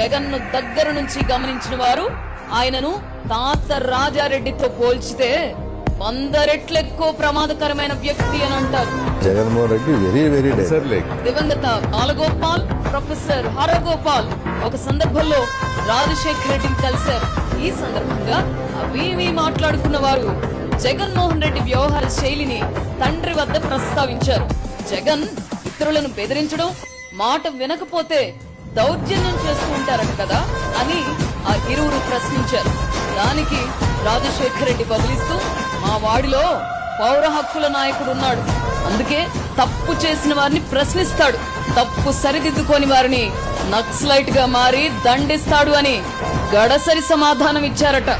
జగన్ ను దగ్గర నుంచి గమనించిన వారు ఆయనను తాత రాజారెడ్డితో పోల్చితే 100 రెట్లు ఎక్కువ ప్రమాదకరమైన వ్యక్తి అని అంటారు. జగన్మోహన్ రెడ్డి వెరీ వెరీ దివంగత బాలగోపాల్, ప్రొఫెసర్ హరగోపాల్ ఒక సందర్భంలో రాజశేఖర రెడ్డిని కలిశారు. ఈ సందర్భంగా అవి మాట్లాడుకున్న వారు జగన్మోహన్ రెడ్డి వ్యవహార శైలిని తండ్రి వద్ద ప్రస్తావించారు. జగన్ ఇతరులను బెదిరించడం, మాట వినకపోతే దౌర్జన్యం చేస్తూ ఉంటారట కదా అని ఆ ఇరువురు ప్రశ్నించారు. దానికి రాజశేఖర రెడ్డి బదిలిస్తూ, మా వాడిలో పౌర హక్కుల నాయకుడు ఉన్నాడు, అందుకే తప్పు చేసిన వారిని ప్రశ్నిస్తాడు, తప్పు సరిదిద్దుకోని వారిని నక్సలైట్ గా మారి దండిస్తాడు అని గడసరి సమాధానం ఇచ్చారట.